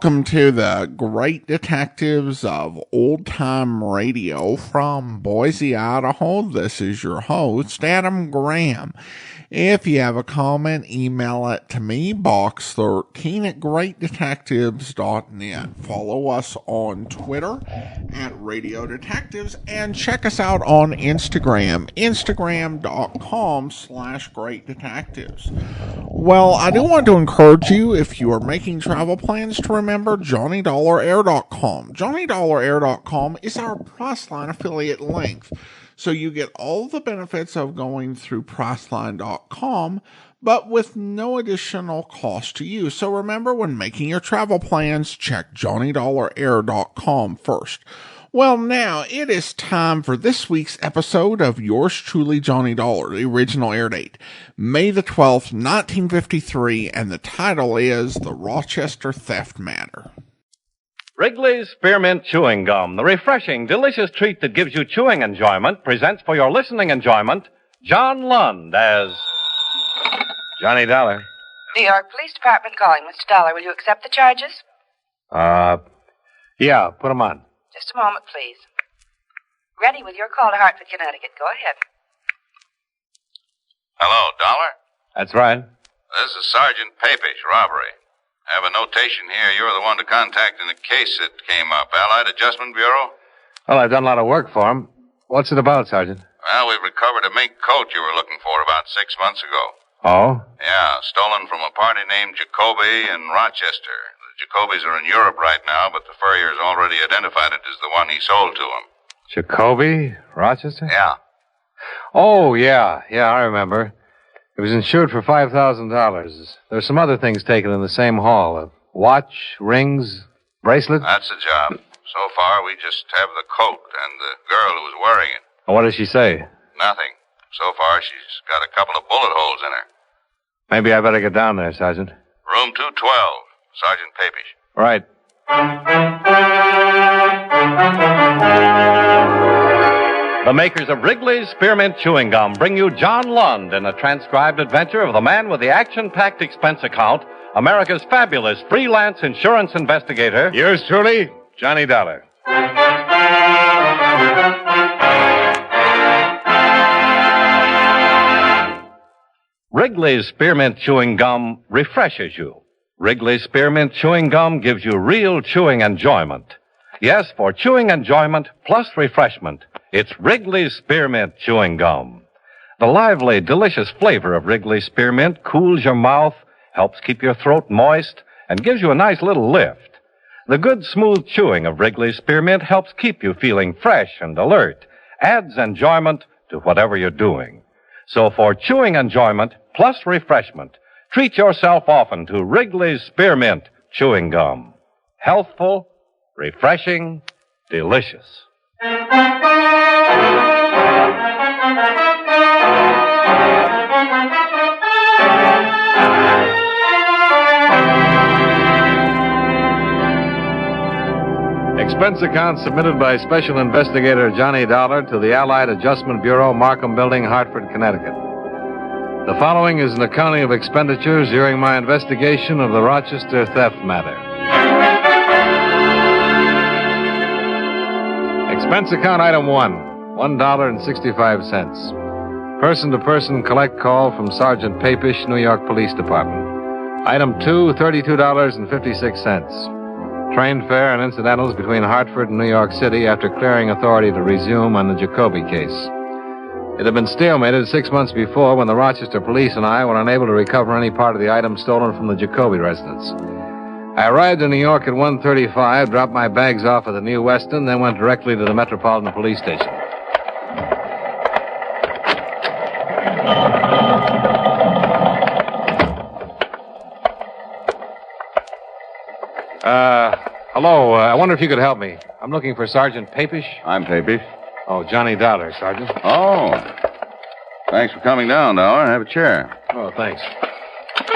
welcome to the Great Detectives of Old Time Radio from Boise, Idaho. This is your host, Adam Graham. If you have a comment, email it to me, box13 at greatdetectives.net. Follow us on Twitter at Radio Detectives and check us out on Instagram, instagram.com/greatdetectives. Well, I do want to encourage you, if you are making travel plans, to remember JohnnyDollarAir.com. JohnnyDollarAir.com is our Priceline affiliate link. So you get all the benefits of going through Priceline.com, but with no additional cost to you. So remember, when making your travel plans, check JohnnyDollarAir.com first. Well, now it is time for this week's episode of Yours Truly, Johnny Dollar. The original air date, May the 12th, 1953, and the title is The Rochester Theft Matter. Wrigley's Spearmint Chewing Gum, the refreshing, delicious treat that gives you chewing enjoyment, presents for your listening enjoyment, John Lund as Johnny Dollar. New York Police Department calling. Mr. Dollar, will you accept the charges? Yeah, put 'em on. Just a moment, please. Ready with your call to Hartford, Connecticut. Go ahead. Hello, Dollar? That's right. This is Sergeant Papish, robbery. I have a notation here. You're the one to contact in the case that came up. Allied Adjustment Bureau? Well, I've done a lot of work for him. What's it about, Sergeant? Well, we've recovered a mink coat you were looking for about 6 months ago. Oh? Yeah, stolen from a party named Jacoby in Rochester. The Jacobys are in Europe right now, but the furrier's already identified it as the one he sold to him. Jacoby? Rochester? Yeah. Oh, yeah, I remember. It was insured for $5,000. There's some other things taken in the same haul. A watch, rings, bracelet. That's the job. So far, we just have the coat and the girl who was wearing it. What does she say? Nothing. So far, she's got a couple of bullet holes in her. Maybe I better get down there, Sergeant. Room 212, Sergeant Papish. Right. The makers of Wrigley's Spearmint Chewing Gum bring you John Lund in a transcribed adventure of the man with the action-packed expense account, America's fabulous freelance insurance investigator. Yours truly, Johnny Dollar. Wrigley's Spearmint Chewing Gum refreshes you. Wrigley's Spearmint Chewing Gum gives you real chewing enjoyment. Yes, for chewing enjoyment plus refreshment, it's Wrigley's Spearmint Chewing Gum. The lively, delicious flavor of Wrigley's Spearmint cools your mouth, helps keep your throat moist, and gives you a nice little lift. The good, smooth chewing of Wrigley's Spearmint helps keep you feeling fresh and alert, adds enjoyment to whatever you're doing. So for chewing enjoyment plus refreshment, treat yourself often to Wrigley's Spearmint Chewing Gum. Healthful, refreshing, delicious. Expense account submitted by Special Investigator Johnny Dollar to the Allied Adjustment Bureau, Markham Building, Hartford, Connecticut. The following is an accounting of expenditures during my investigation of the Rochester theft matter. Expense account item 1, $1.65. Person-to-person collect call from Sergeant Papish, New York Police Department. Item 2, $32.56. Train fare and incidentals between Hartford and New York City after clearing authority to resume on the Jacoby case. It had been stalemated 6 months before when the Rochester police and I were unable to recover any part of the items stolen from the Jacoby residence. I arrived in New York at 1:35, dropped my bags off at the New Weston, then went directly to the Metropolitan Police Station. Hello, I wonder if you could help me. I'm looking for Sergeant Papish. I'm Papish. Oh, Johnny Dollar, Sergeant. Oh. Thanks for coming down, Dollar. Have a chair. Oh, thanks.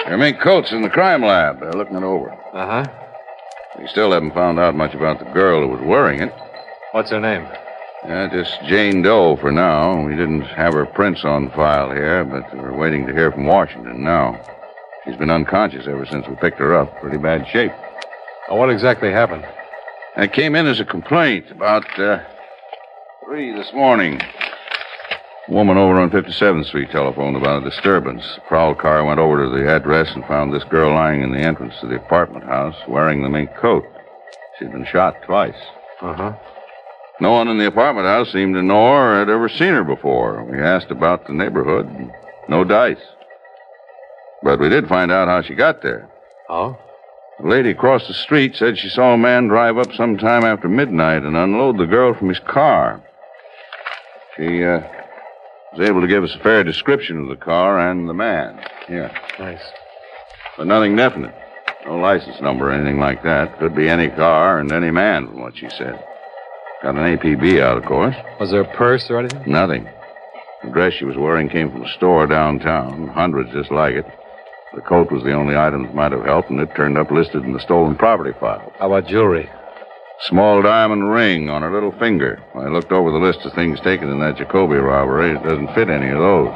Your mink coat's in the crime lab. They're looking it over. Uh-huh. We still haven't found out much about the girl who was wearing it. What's her name? Just Jane Doe for now. We didn't have her prints on file here, but we're waiting to hear from Washington now. She's been unconscious ever since we picked her up. Pretty bad shape. Oh, what exactly happened? It came in as a complaint about 3 this morning. A woman over on 57th Street telephoned about a disturbance. The prowl car went over to the address and found this girl lying in the entrance to the apartment house wearing the mink coat. She'd been shot twice. Uh-huh. No one in the apartment house seemed to know her or had ever seen her before. We asked about the neighborhood. No dice. But we did find out how she got there. Oh? A lady across the street said she saw a man drive up sometime after midnight and unload the girl from his car. She was able to give us a fair description of the car and the man. Here. Nice. But nothing definite. No license number or anything like that. Could be any car and any man, from what she said. Got an APB out, of course. Was there a purse or anything? Nothing. The dress she was wearing came from a store downtown. Hundreds just like it. The coat was the only item that might have helped, and it turned up listed in the stolen property file. How about jewelry? Small diamond ring on her little finger. I looked over the list of things taken in that Jacoby robbery. It doesn't fit any of those.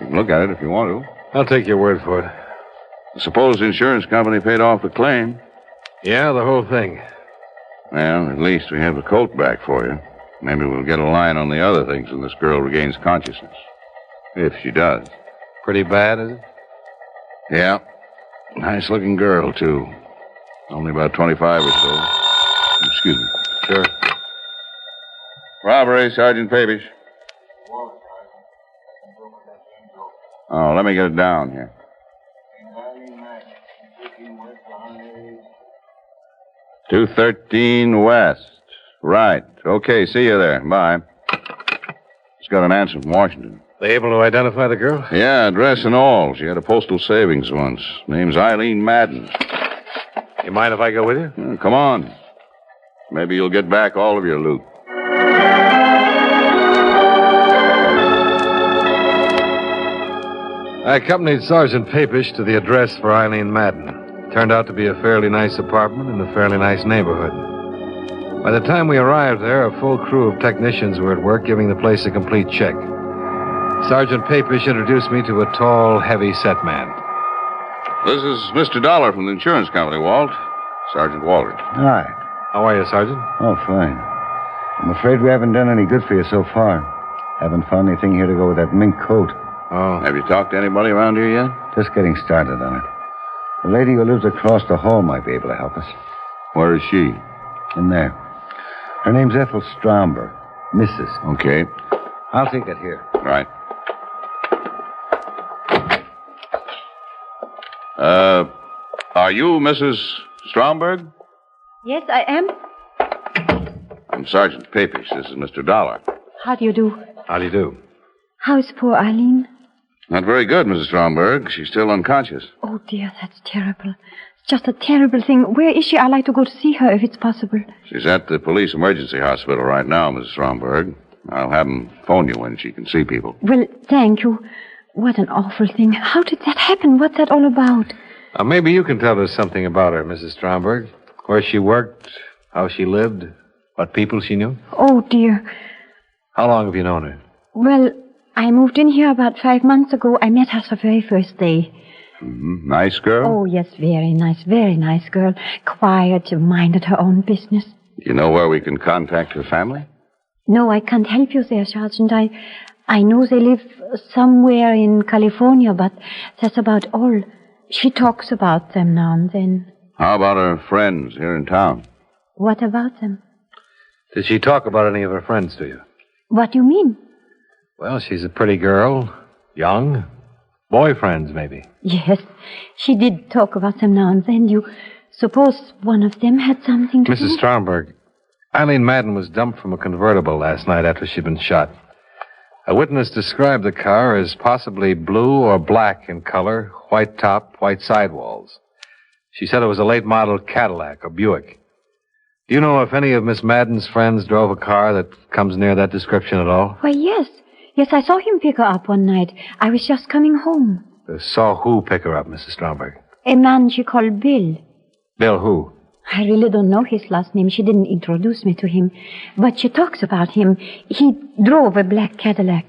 You can look at it if you want to. I'll take your word for it. I suppose the insurance company paid off the claim. Yeah, the whole thing. Well, at least we have the coat back for you. Maybe we'll get a line on the other things when this girl regains consciousness. If she does. Pretty bad, is it? Yeah. Nice-looking girl, too. Only about 25 or so. Excuse me. Sure. Robbery, Sergeant Papish. Oh, let me get it down here. 213 West. Right. Okay, see you there. Bye. Just got an answer from Washington. They able to identify the girl? Yeah, address and all. She had a postal savings once. Name's Eileen Madden. You mind if I go with you? Come on. Maybe you'll get back all of your loot. I accompanied Sergeant Papish to the address for Eileen Madden. Turned out to be a fairly nice apartment in a fairly nice neighborhood. By the time we arrived there, a full crew of technicians were at work giving the place a complete check. Sergeant Papish introduced me to a tall, heavy-set man. This is Mr. Dollar from the insurance company, Walt. Sergeant Walter. Hi. How are you, Sergeant? Oh, fine. I'm afraid we haven't done any good for you so far. Haven't found anything here to go with that mink coat. Oh. Have you talked to anybody around here yet? Just getting started on it. The lady who lives across the hall might be able to help us. Where is she? In there. Her name's Ethel Stromberg. Mrs. Okay. I'll take it here. Right. Are you Mrs. Stromberg? Yes, I am. I'm Sergeant Papish. This is Mr. Dollar. How do you do? How do you do? How's poor Eileen? Not very good, Mrs. Stromberg. She's still unconscious. Oh, dear, that's terrible. It's just a terrible thing. Where is she? I'd like to go to see her if it's possible. She's at the police emergency hospital right now, Mrs. Stromberg. I'll have them phone you when she can see people. Well, thank you. What an awful thing. How did that happen? What's that all about? Maybe you can tell us something about her, Mrs. Stromberg. Where she worked, how she lived, what people she knew. Oh, dear. How long have you known her? Well, I moved in here about 5 months ago. I met her the very first day. Mm-hmm. Nice girl? Oh, yes, very nice girl. Quiet, minded her own business. You know where we can contact her family? No, I can't help you there, Sergeant. I know they live somewhere in California, but that's about all. She talks about them now and then. How about her friends here in town? What about them? Did she talk about any of her friends to you? What do you mean? Well, she's a pretty girl. Young. Boyfriends, maybe. Yes, she did talk about them now and then. You suppose one of them had something to do? Mrs. Stromberg, Eileen Madden was dumped from a convertible last night after she'd been shot. A witness described the car as possibly blue or black in color, white top, white sidewalls. She said it was a late model Cadillac or Buick. Do you know if any of Miss Madden's friends drove a car that comes near that description at all? Why, yes. Yes, I saw him pick her up one night. I was just coming home. Saw who pick her up, Mrs. Stromberg? A man she called Bill. Bill who? I really don't know his last name. She didn't introduce me to him. But she talks about him. He drove a black Cadillac.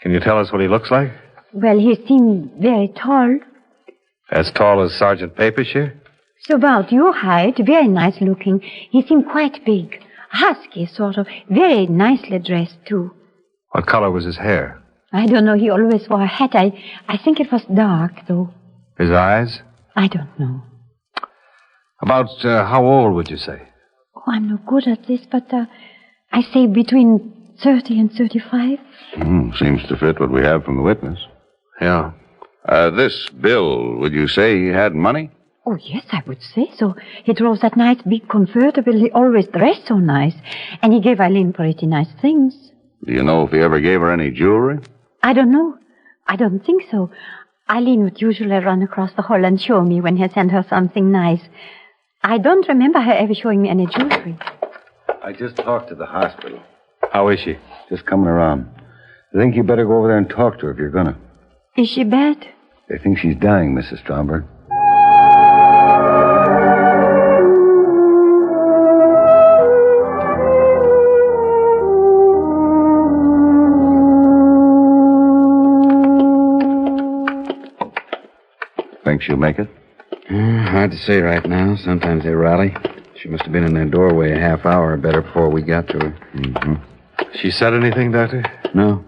Can you tell us what he looks like? Well, he seemed very tall. As tall as Sergeant Papish here? So about your height, very nice looking. He seemed quite big. Husky, sort of. Very nicely dressed, too. What color was his hair? I don't know. He always wore a hat. I think it was dark, though. His eyes? I don't know. About how old would you say? Oh, I'm no good at this, but I say between 30 and 35. Seems to fit what we have from the witness. Yeah. This Bill, would you say he had money? Oh, yes, I would say so. He drove that nice big convertible. He always dressed so nice. And he gave Eileen pretty nice things. Do you know if he ever gave her any jewelry? I don't know. I don't think so. Eileen would usually run across the hall and show me when he sent her something nice. I don't remember her ever showing me any jewelry. I just talked to the hospital. How is she? Just coming around. I think you better go over there and talk to her if you're gonna. Is she bad? They think she's dying, Mrs. Stromberg. Think she'll make it? Hard to say right now. Sometimes they rally. She must have been in their doorway a half hour or better before we got to her. Mm-hmm. She said anything, Doctor? No.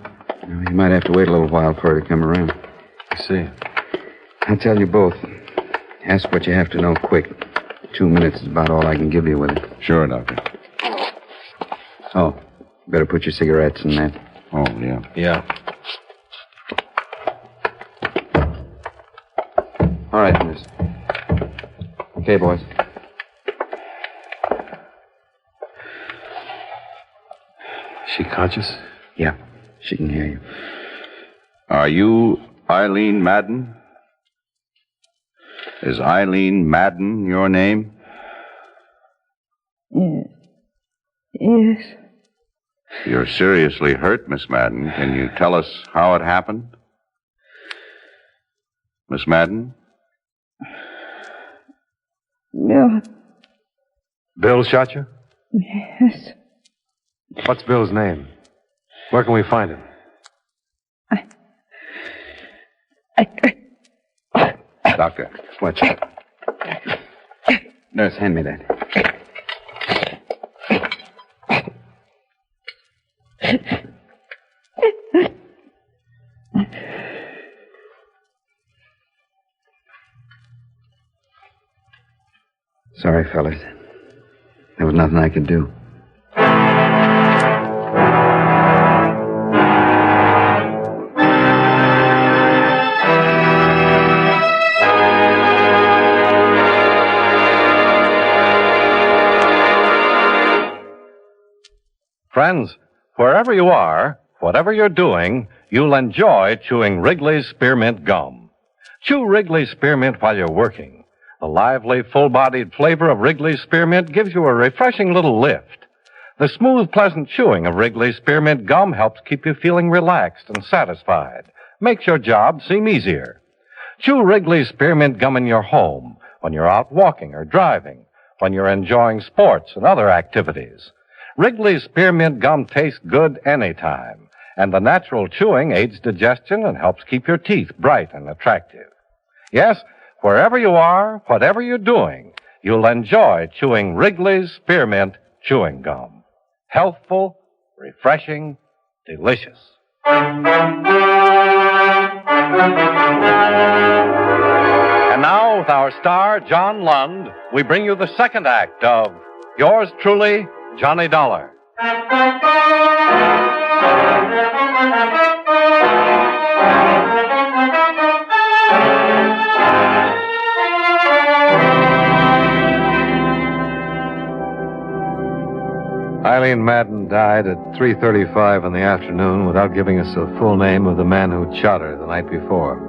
You might have to wait a little while for her to come around. I see. I'll tell you both. Ask what you have to know quick. 2 minutes is about all I can give you with it. Sure, Doctor. Oh, better put your cigarettes in that. Oh, yeah. Yeah. All right, miss. Okay, boys. Is she conscious? Yeah, she can hear you. Are you Eileen Madden? Is Eileen Madden your name? Yes. You're seriously hurt, Miss Madden. Can you tell us how it happened? Miss Madden? No. Bill shot you? Yes. What's Bill's name? Where can we find him? Doctor. Watch. Nurse, hand me that. Sorry, fellas. There was nothing I could do. Friends, wherever you are, whatever you're doing, you'll enjoy chewing Wrigley's Spearmint Gum. Chew Wrigley's Spearmint while you're working. The lively, full-bodied flavor of Wrigley's Spearmint gives you a refreshing little lift. The smooth, pleasant chewing of Wrigley's Spearmint Gum helps keep you feeling relaxed and satisfied. Makes your job seem easier. Chew Wrigley's Spearmint Gum in your home, when you're out walking or driving, when you're enjoying sports and other activities. Wrigley's Spearmint Gum tastes good anytime, and the natural chewing aids digestion and helps keep your teeth bright and attractive. Yes, wherever you are, whatever you're doing, you'll enjoy chewing Wrigley's Spearmint Chewing Gum. Healthful, refreshing, delicious. And now, with our star, John Lund, we bring you the second act of Yours Truly, Johnny Dollar. Eileen Madden died at 3:35 in the afternoon without giving us the full name of the man who'd shot her the night before.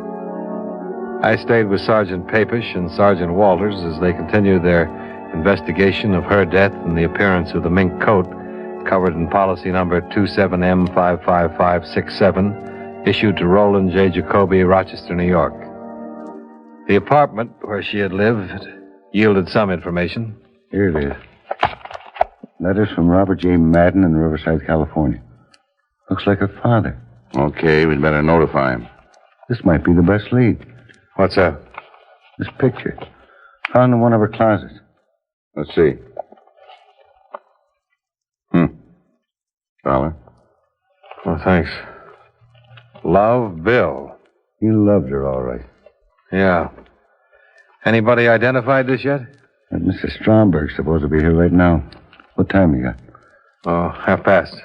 I stayed with Sergeant Papish and Sergeant Walters as they continued their investigation of her death and the appearance of the mink coat covered in policy number 27M55567, issued to Roland J. Jacoby, Rochester, New York. The apartment where she had lived yielded some information. Here it is. Letters from Robert J. Madden in Riverside, California. Looks like her father. Okay, we'd better notify him. This might be the best lead. What's that? This picture. Found in one of her closets. Let's see. $1. Oh, thanks. Love, Bill. He loved her, all right. Yeah. Anybody identified this yet? That Mrs. Stromberg's supposed to be here right now. What time you got? Oh, 5:30.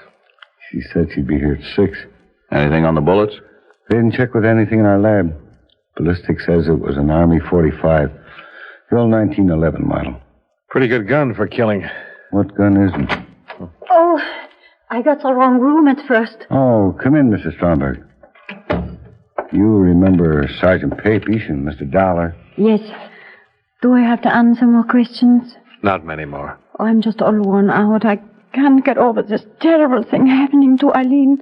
She said she'd be here at 6. Anything on the bullets? They didn't check with anything in our lab. Ballistics says it was an Army 45. The old 1911 model. Pretty good gun for killing. What gun isn't? Oh, I got the wrong room at first. Oh, come in, Mrs. Stromberg. You remember Sergeant Papish and Mr. Dollar? Yes. Do I have to answer more questions? Not many more. Oh, I'm just all worn out. I can't get over this terrible thing happening to Eileen.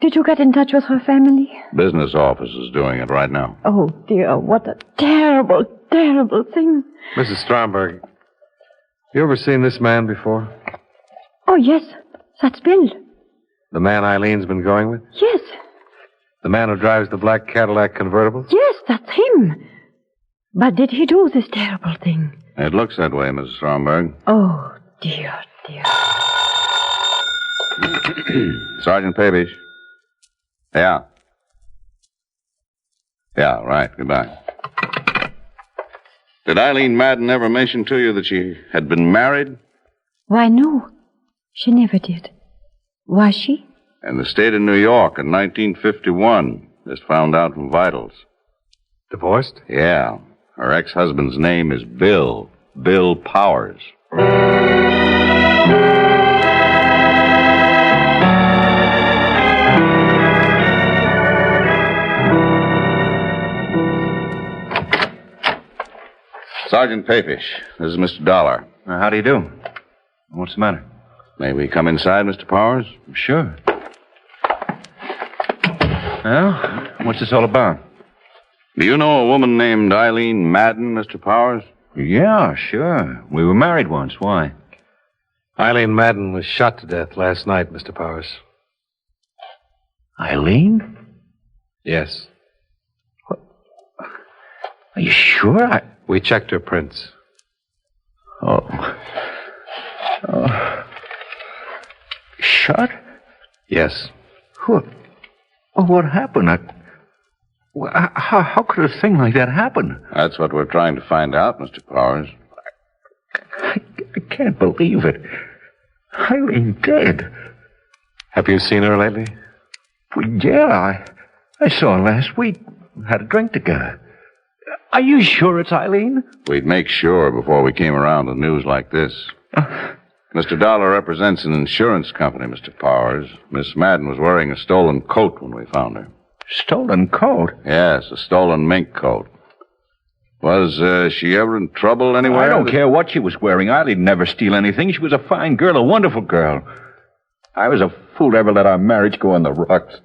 Did you get in touch with her family? Business office is doing it right now. Oh, dear, what a terrible, terrible thing. Mrs. Stromberg, you ever seen this man before? Oh, yes. That's Bill. The man Eileen's been going with? Yes. The man who drives the black Cadillac convertible? Yes, that's him. But did he do this terrible thing? It looks that way, Mrs. Stromberg. Oh, dear, dear. Sergeant Papish. Yeah. Yeah, right. Goodbye. Did Eileen Madden ever mention to you that she had been married? Why, no. She never did. Was she? In the state of New York in 1951. Just found out from vitals. Divorced? Yeah. Her ex-husband's name is Bill. Bill Powers. Sergeant Papish, this is Mr. Dollar. How do you do? What's the matter? May we come inside, Mr. Powers? Sure. Well, what's this all about? Do you know a woman named Eileen Madden, Mr. Powers? Yeah, sure. We were married once. Why? Eileen Madden was shot to death last night, Mr. Powers. Eileen? Yes. What? Are you sure? We checked her prints. Oh. Shot? Yes. What? Oh, what happened? How could a thing like that happen? That's what we're trying to find out, Mr. Powers. I can't believe it. Eileen dead. Have you seen her lately? Well, yeah, I saw her last week. Had a drink together. Are you sure it's Eileen? We'd make sure before we came around with news like this. Mr. Dollar represents an insurance company, Mr. Powers. Miss Madden was wearing a stolen coat when we found her. Stolen coat? Yes, a stolen mink coat. Was she ever in trouble anywhere? I don't care what she was wearing. Eileen never steal anything. She was a fine girl, a wonderful girl. I was a fool to ever let our marriage go on the rocks.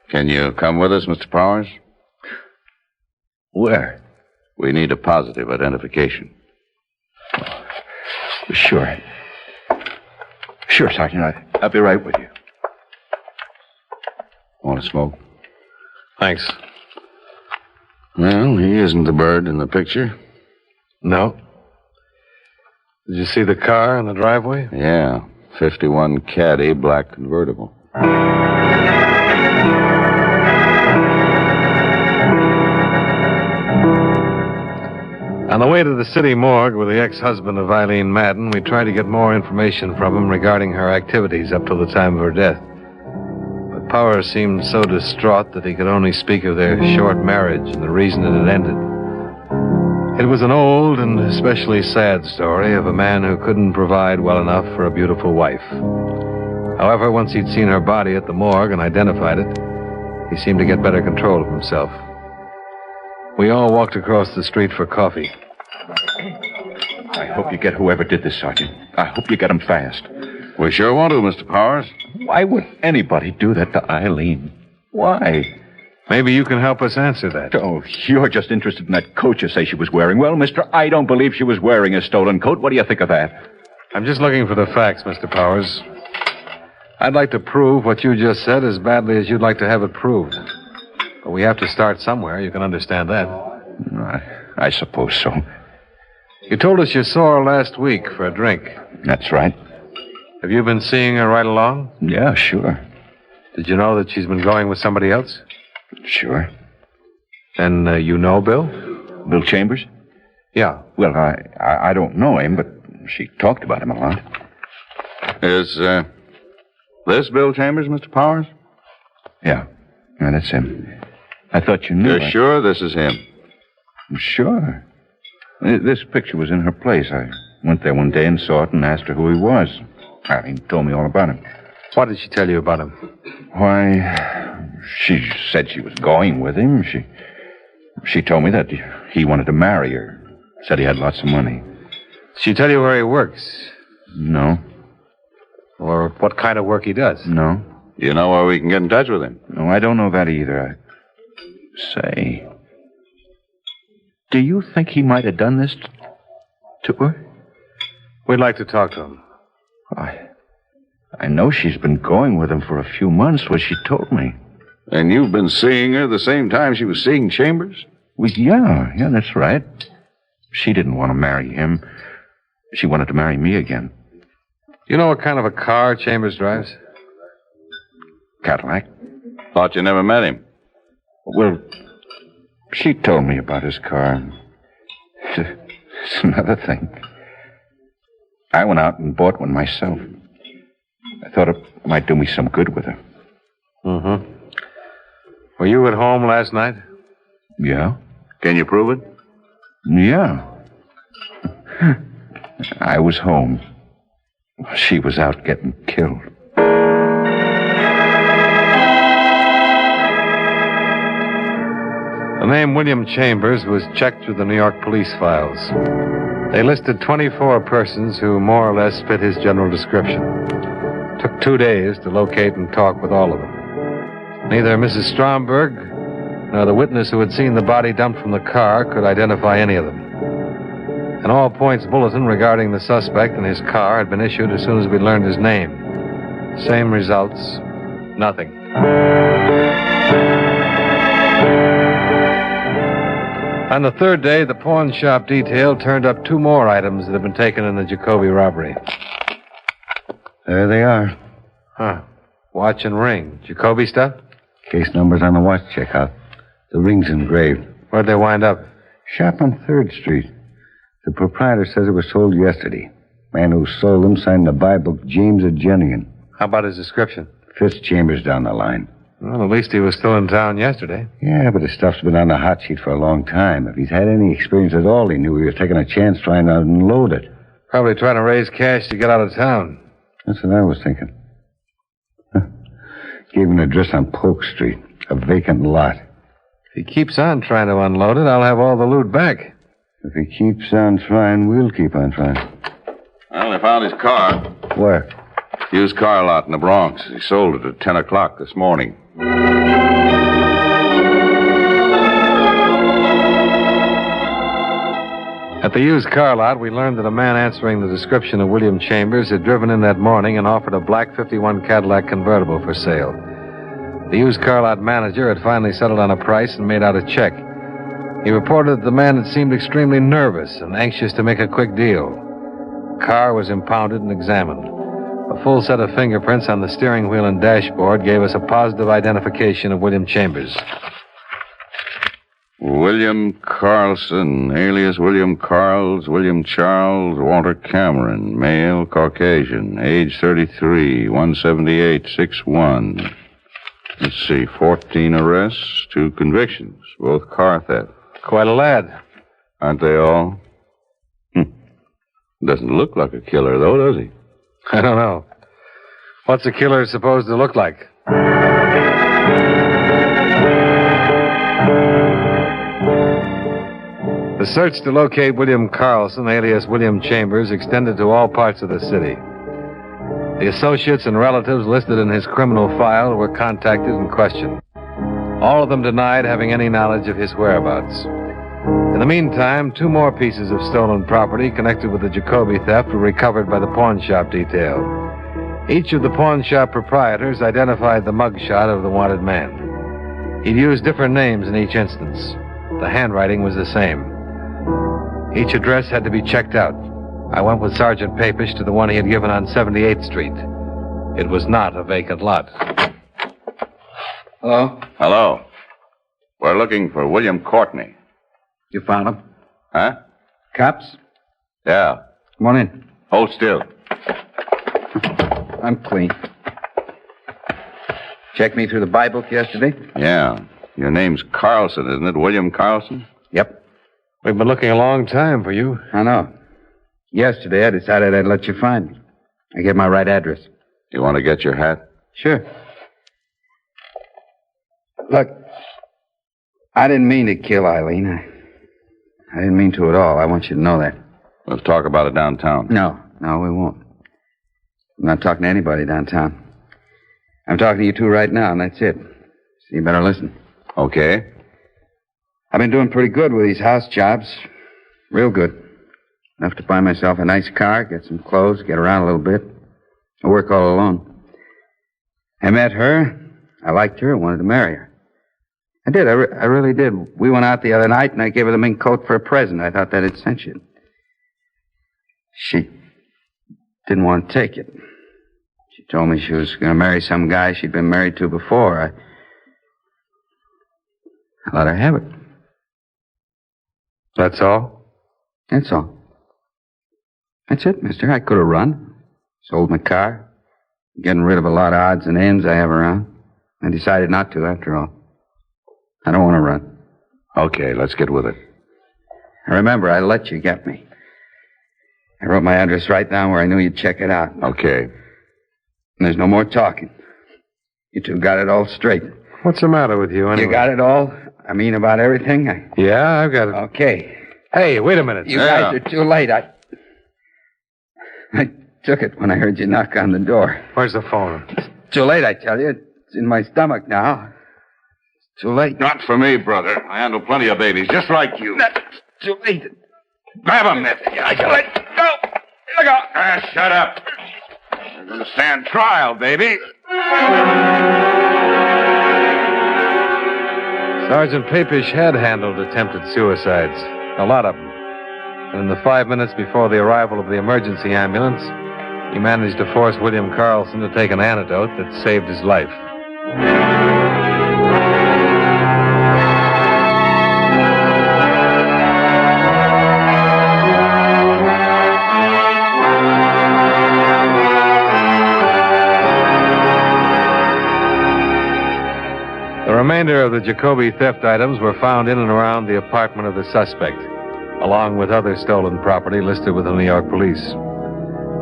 Can you come with us, Mr. Powers? Where? We need a positive identification. Sure. Sure, Sergeant. I'll be right with you. Want to smoke? Thanks. Well, he isn't the bird in the picture. No. Did you see the car in the driveway? Yeah. 51 Caddy, black convertible. On the way to the city morgue with the ex-husband of Eileen Madden, we tried to get more information from him regarding her activities up till the time of her death. But Powers seemed so distraught that he could only speak of their short marriage and the reason it had ended. It was an old and especially sad story of a man who couldn't provide well enough for a beautiful wife. However, once he'd seen her body at the morgue and identified it, he seemed to get better control of himself. We all walked across the street for coffee. I hope you get whoever did this, Sergeant. I hope you get him fast. We sure want to, Mr. Powers. Why would anybody do that to Eileen? Why? Maybe you can help us answer that. Oh, you're just interested in that coat you say she was wearing. Well, mister, I don't believe she was wearing a stolen coat. What do you think of that? I'm just looking for the facts, Mr. Powers. I'd like to prove what you just said as badly as you'd like to have it proved. But we have to start somewhere. You can understand that. I suppose so. You told us you saw her last week for a drink. That's right. Have you been seeing her right along? Yeah, sure. Did you know that she's been going with somebody else? Sure. And you know Bill? Bill Chambers? Yeah. Well, I don't know him, but she talked about him a lot. Is this Bill Chambers, Mr. Powers? Yeah, that's him. I thought you knew. You're sure this is him? Sure. This picture was in her place. I went there one day and saw it and asked her who he was. He told me all about him. What did she tell you about him? Why, she said she was going with him. She told me that he wanted to marry her. Said he had lots of money. Did she tell you where he works? No. Or what kind of work he does? No. You know where we can get in touch with him? No, I don't know that either. Say, do you think he might have done this to her? We'd like to talk to him. I know she's been going with him for a few months, what she told me. And you've been seeing her the same time she was seeing Chambers? Well, yeah, that's right. She didn't want to marry him. She wanted to marry me again. You know what kind of a car Chambers drives? Cadillac. Thought you never met him. Well, she told me about his car. It's another thing. I went out and bought one myself. I thought it might do me some good with her. Mm-hmm. Were you at home last night? Yeah. Can you prove it? Yeah. I was home. She was out getting killed. The name William Chambers was checked through the New York police files. They listed 24 persons who more or less fit his general description. It took 2 days to locate and talk with all of them. Neither Mrs. Stromberg nor the witness who had seen the body dumped from the car could identify any of them. An all-points bulletin regarding the suspect and his car had been issued as soon as we learned his name. Same results. Nothing. On the third day, the pawn shop detail turned up 2 more items that had been taken in the Jacoby robbery. There they are. Huh. Watch and ring. Jacoby stuff? Case numbers on the watch checkout. The ring's engraved. Where'd they wind up? Shop on 3rd Street. The proprietor says it was sold yesterday. Man who sold them signed the buy book James Agenian. How about his description? Fitz Chambers down the line. Well, at least he was still in town yesterday. Yeah, but his stuff's been on the hot sheet for a long time. If he's had any experience at all, he knew he was taking a chance trying to unload it. Probably trying to raise cash to get out of town. That's what I was thinking. Gave an address on Polk Street. A vacant lot. If he keeps on trying to unload it, I'll have all the loot back. If he keeps on trying, we'll keep on trying. I only found his car. Where? Used car lot in the Bronx. He sold it at 10 o'clock this morning. At the used car lot, we learned that a man answering the description of William Chambers had driven in that morning and offered a black 51 Cadillac convertible for sale. The used car lot manager had finally settled on a price and made out a check. He reported that the man had seemed extremely nervous and anxious to make a quick deal. The car was impounded and examined. A full set of fingerprints on the steering wheel and dashboard gave us a positive identification of William Chambers. William Carlson, alias William Carls, William Charles, Walter Cameron, male, Caucasian, age 33, 178, 6'1". Let's see, 14 arrests, 2 convictions, both car theft. Quite a lad. Aren't they all? Doesn't look like a killer, though, does he? I don't know. What's a killer supposed to look like? The search to locate William Carlson, alias William Chambers, extended to all parts of the city. The associates and relatives listed in his criminal file were contacted and questioned. All of them denied having any knowledge of his whereabouts. In the meantime, 2 more pieces of stolen property connected with the Jacoby theft were recovered by the pawn shop detail. Each of the pawn shop proprietors identified the mugshot of the wanted man. He'd used different names in each instance. The handwriting was the same. Each address had to be checked out. I went with Sergeant Papish to the one he had given on 78th Street. It was not a vacant lot. Hello? Hello. We're looking for William Courtney. You found him? Huh? Cops? Yeah. Come on in. Hold still. I'm clean. Checked me through the buy book yesterday? Yeah. Your name's Carlson, isn't it? William Carlson? Yep. We've been looking a long time for you. I know. Yesterday, I decided I'd let you find me. I gave my right address. You want to get your hat? Sure. Look, I didn't mean to kill Eileen. I didn't mean to at all. I want you to know that. Let's talk about it downtown. No, we won't. I'm not talking to anybody downtown. I'm talking to you two right now, and that's it. So you better listen. Okay. I've been doing pretty good with these house jobs. Real good. Enough to buy myself a nice car, get some clothes, get around a little bit. I work all alone. I met her. I liked her. I wanted to marry her. I did. I really did. We went out the other night, and I gave her the mink coat for a present. I thought that'd cinch it. She didn't want to take it. She told me she was going to marry some guy she'd been married to before. I let her have it. That's all? That's all. That's it, mister. I could have run. Sold my car. Getting rid of a lot of odds and ends I have around. I decided not to, after all. I don't want to run. Okay, let's get with it. Remember, I let you get me. I wrote my address right down where I knew you'd check it out. Okay. And there's no more talking. You two got it all straight. What's the matter with you, anyway? You got it all? I mean, about everything? Yeah, I've got it. Okay. Hey, wait a minute. You guys are too late. I took it when I heard you knock on the door. Where's the phone? It's too late, I tell you. It's in my stomach now. It's too late. Not for me, brother. I handle plenty of babies, just like you. It's too late. Grab him, Ned. I got it. Go. Look out. Shut up. You're going to stand trial, baby. Sergeant Papish had handled attempted suicides. A lot of them. And in the 5 minutes before the arrival of the emergency ambulance, he managed to force William Carlson to take an antidote that saved his life. The remainder of the Jacoby theft items were found in and around the apartment of the suspect, along with other stolen property listed with the New York police.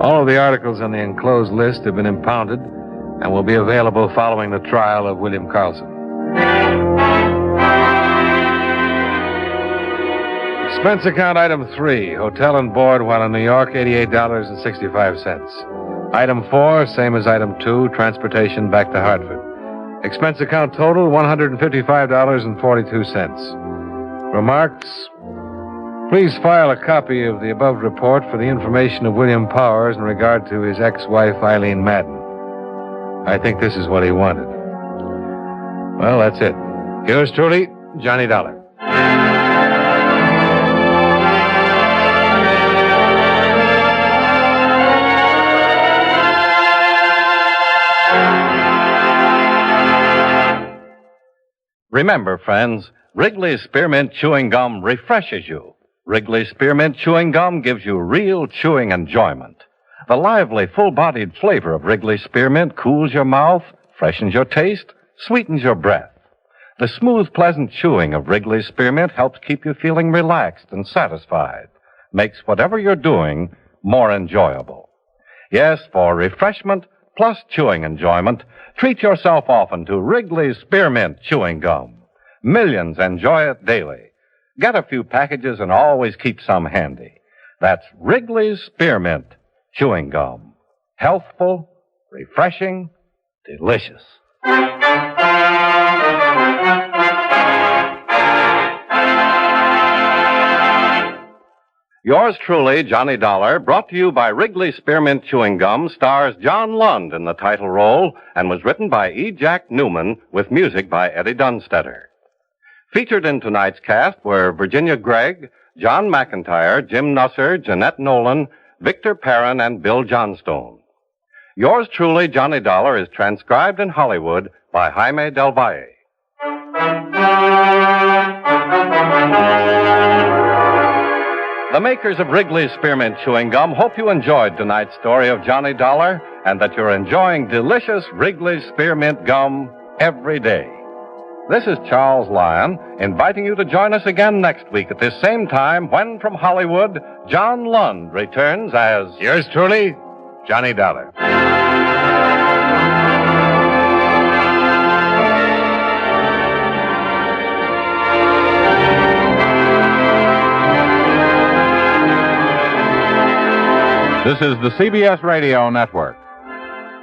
All of the articles on the enclosed list have been impounded and will be available following the trial of William Carlson. Expense account item 3, hotel and board while in New York, $88.65. Item 4, same as item 2, transportation back to Hartford. Expense account total, $155.42. Remarks? Please file a copy of the above report for the information of William Powers in regard to his ex-wife, Eileen Madden. I think this is what he wanted. Well, that's it. Yours truly, Johnny Dollar. Remember, friends, Wrigley's Spearmint Chewing Gum refreshes you. Wrigley's Spearmint Chewing Gum gives you real chewing enjoyment. The lively, full-bodied flavor of Wrigley's Spearmint cools your mouth, freshens your taste, sweetens your breath. The smooth, pleasant chewing of Wrigley's Spearmint helps keep you feeling relaxed and satisfied. Makes whatever you're doing more enjoyable. Yes, for refreshment plus chewing enjoyment, treat yourself often to Wrigley's Spearmint Chewing Gum. Millions enjoy it daily. Get a few packages and always keep some handy. That's Wrigley's Spearmint Chewing Gum. Healthful, refreshing, delicious. Yours truly, Johnny Dollar, brought to you by Wrigley Spearmint Chewing Gum, stars John Lund in the title role and was written by E. Jack Newman with music by Eddie Dunstetter. Featured in tonight's cast were Virginia Gregg, John McIntyre, Jim Nusser, Jeanette Nolan, Victor Perrin, and Bill Johnstone. Yours truly, Johnny Dollar, is transcribed in Hollywood by Jaime Del Valle. The makers of Wrigley's Spearmint Chewing Gum hope you enjoyed tonight's story of Johnny Dollar and that you're enjoying delicious Wrigley's Spearmint Gum every day. This is Charles Lyon, inviting you to join us again next week at this same time when, from Hollywood, John Lund returns as... Yours truly, Johnny Dollar. This is the CBS Radio Network.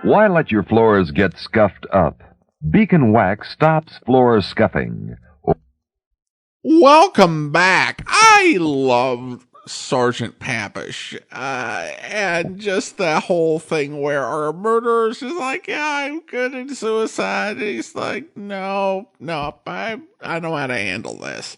Why let your floors get scuffed up? Beacon Wax stops floor scuffing. Welcome back. I love Sergeant Papish. And just the whole thing where our murderer's is like, yeah, I'm good at suicide. And he's like, no, I know how to handle this.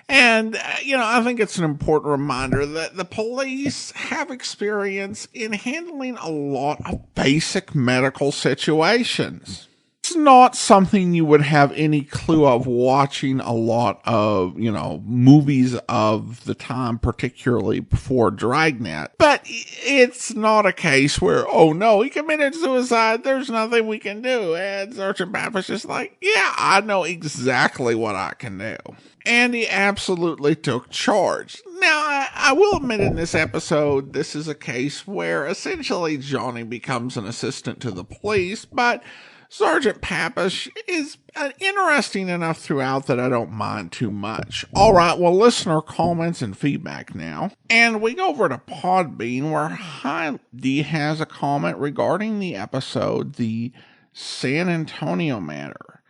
And, I think it's an important reminder that the police have experience in handling a lot of basic medical situations. It's not something you would have any clue of watching a lot of, movies of the time, particularly before Dragnet. But it's not a case where, oh no, he committed suicide, there's nothing we can do. And Sergeant Papish is like, yeah, I know exactly what I can do. And he absolutely took charge. Now, I will admit in this episode, this is a case where essentially Johnny becomes an assistant to the police, but Sergeant Papish is interesting enough throughout that I don't mind too much. All right, well, listener comments and feedback now. And we go over to Podbean, where Heidi has a comment regarding the episode, The San Antonio Matter.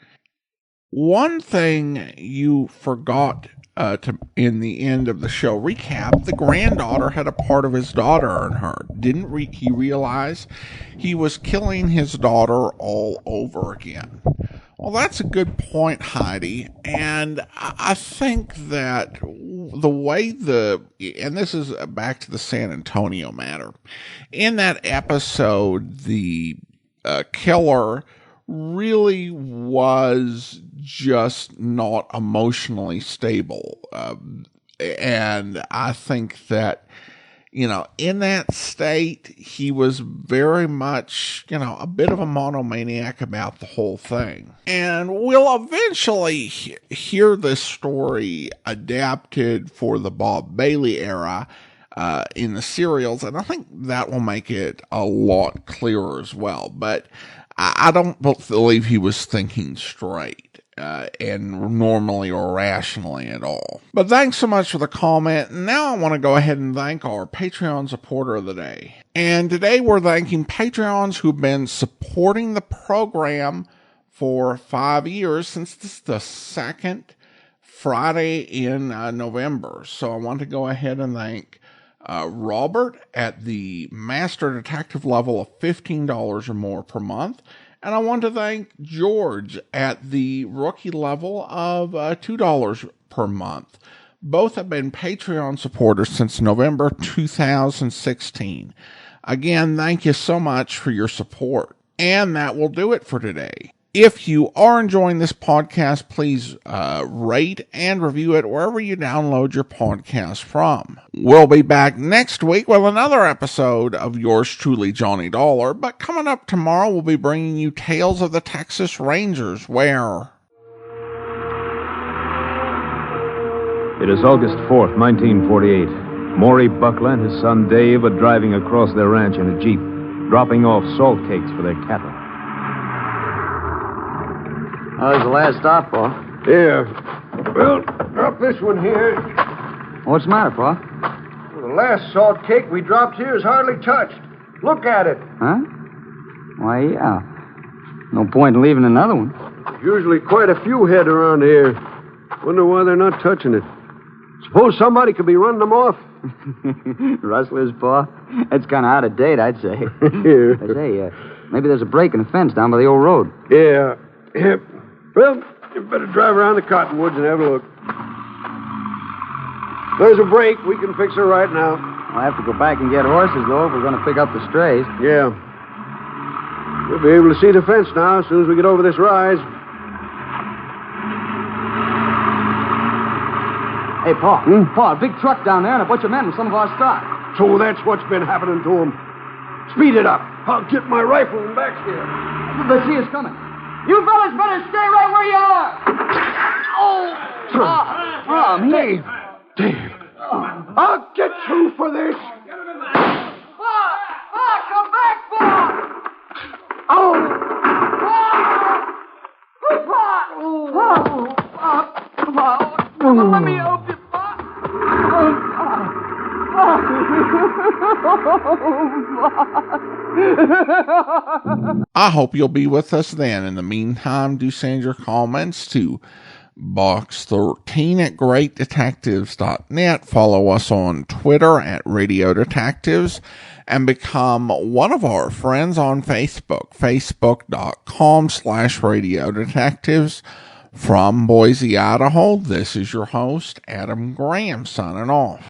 One thing you forgot in the end of the show recap, the granddaughter had a part of his daughter in her. Didn't he realize he was killing his daughter all over again? Well, that's a good point, Heidi. And I think that the way and this is back to the San Antonio Matter. In that episode, the killer really was just not emotionally stable. And I think that, in that state, he was very much, a bit of a monomaniac about the whole thing. And we'll eventually hear this story adapted for the Bob Bailey era in the serials, and I think that will make it a lot clearer as well. But I don't believe he was thinking straight, and normally or rationally at all. But thanks so much for the comment. Now I want to go ahead and thank our Patreon supporter of the day. And today we're thanking Patreons who've been supporting the program for 5 years, since this is the second Friday in November. So I want to go ahead and thank Robert at the Master Detective level of $15 or more per month. And I want to thank George at the rookie level of $2 per month. Both have been Patreon supporters since November 2016. Again, thank you so much for your support. And that will do it for today. If you are enjoying this podcast, please rate and review it wherever you download your podcast from. We'll be back next week with another episode of yours truly, Johnny Dollar. But coming up tomorrow, we'll be bringing you Tales of the Texas Rangers, where... It is August 4th, 1948. Maury Buckler and his son Dave are driving across their ranch in a Jeep, dropping off salt cakes for their cattle. Oh, this is the last stop, Pa. Yeah. Well, drop this one here. What's the matter, Pa? Well, the last salt cake we dropped here is hardly touched. Look at it. Huh? Why, yeah. No point in leaving another one. There's usually quite a few head around here. Wonder why they're not touching it. Suppose somebody could be running them off. Rustlers, Pa? That's kind of out of date, I'd say. Yeah. I say, maybe there's a break in the fence down by the old road. Yeah. Well, you better drive around the cottonwoods and have a look. There's a break. We can fix her right now. I'll have to go back and get horses, though, if we're going to pick up the strays. Yeah. We'll be able to see the fence now as soon as we get over this rise. Hey, Paul. Paul, a big truck down there and a bunch of men with some of our stock. So that's what's been happening to them. Speed it up. I'll get my rifle and back here. They see us coming. You fellas better stay right where you are. Dave. Dave. I'll get you for this. Paul, come back, Paul. Oh. Paul. Let me help you, I hope you'll be with us then. In the meantime, do send your comments to box13 at greatdetectives.net. Follow us on Twitter at Radio Detectives and become one of our friends on Facebook, facebook.com/Radio Detectives. From Boise, Idaho, this is your host, Adam Graham, signing off.